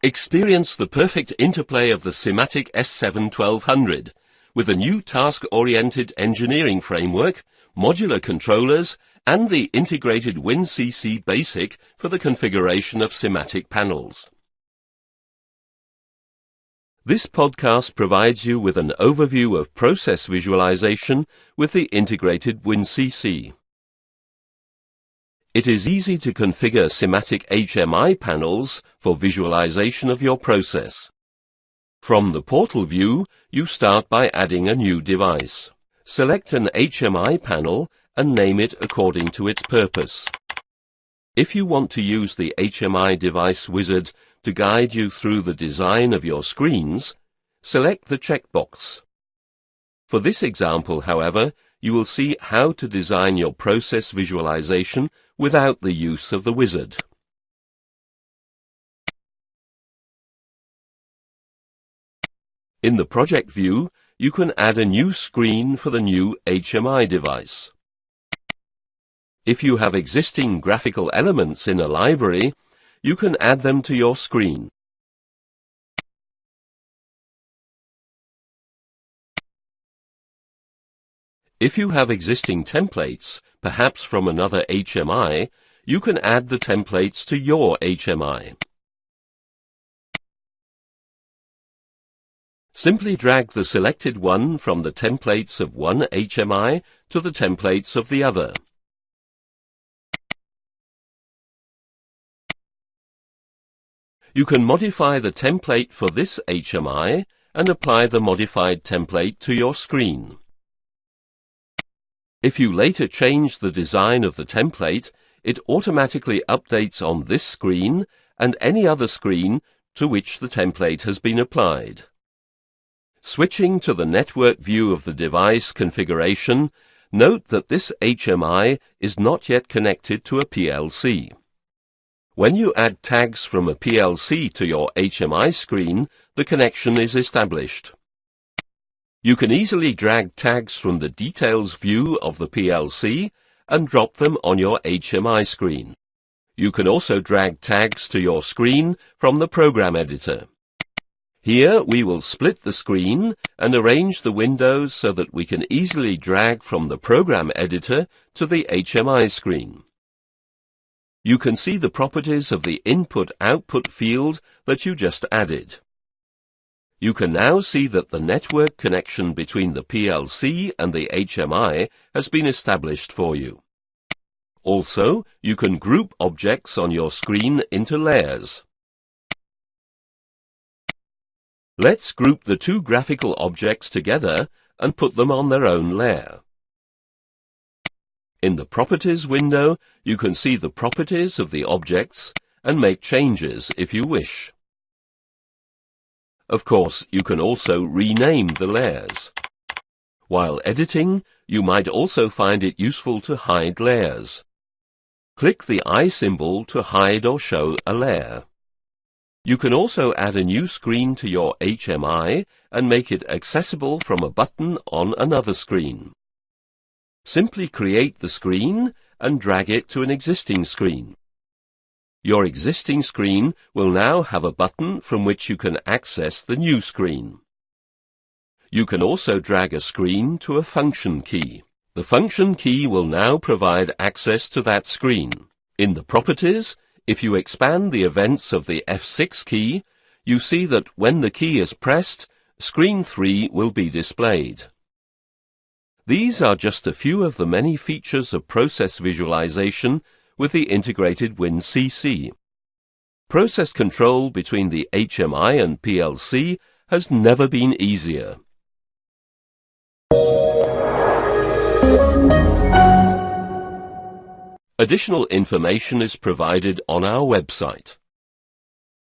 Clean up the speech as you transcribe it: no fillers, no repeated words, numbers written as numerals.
Experience the perfect interplay of the SIMATIC S7-1200 with a new task-oriented engineering framework, modular controllers, and the integrated WinCC BASIC for the configuration of SIMATIC panels. This podcast provides you with an overview of process visualization with the integrated WinCC. It is easy to configure SIMATIC HMI panels for visualization of your process. From the portal view, you start by adding a new device. Select an HMI panel and name it according to its purpose. If you want to use the HMI device wizard to guide you through the design of your screens, select the checkbox. For this example, however, you will see how to design your process visualization without the use of the wizard. In the project view, you can add a new screen for the new HMI device. If you have existing graphical elements in a library, you can add them to your screen. If you have existing templates, perhaps from another HMI, you can add the templates to your HMI. Simply drag the selected one from the templates of one HMI to the templates of the other. You can modify the template for this HMI and apply the modified template to your screen. If you later change the design of the template, it automatically updates on this screen and any other screen to which the template has been applied. Switching to the network view of the device configuration, note that this HMI is not yet connected to a PLC. When you add tags from a PLC to your HMI screen, the connection is established. You can easily drag tags from the details view of the PLC and drop them on your HMI screen. You can also drag tags to your screen from the program editor. Here we will split the screen and arrange the windows so that we can easily drag from the program editor to the HMI screen. You can see the properties of the input-output field that you just added. You can now see that the network connection between the PLC and the HMI has been established for you. Also, you can group objects on your screen into layers. Let's group the two graphical objects together and put them on their own layer. In the Properties window, you can see the properties of the objects and make changes if you wish. Of course, you can also rename the layers. While editing, you might also find it useful to hide layers. Click the eye symbol to hide or show a layer. You can also add a new screen to your HMI and make it accessible from a button on another screen. Simply create the screen and drag it to an existing screen. Your existing screen will now have a button from which you can access the new screen. You can also drag a screen to a function key. The function key will now provide access to that screen. In the Properties, if you expand the events of the F6 key, you see that when the key is pressed, screen 3 will be displayed. These are just a few of the many features of process visualization with the integrated WinCC. Process control between the HMI and PLC has never been easier. Additional information is provided on our website.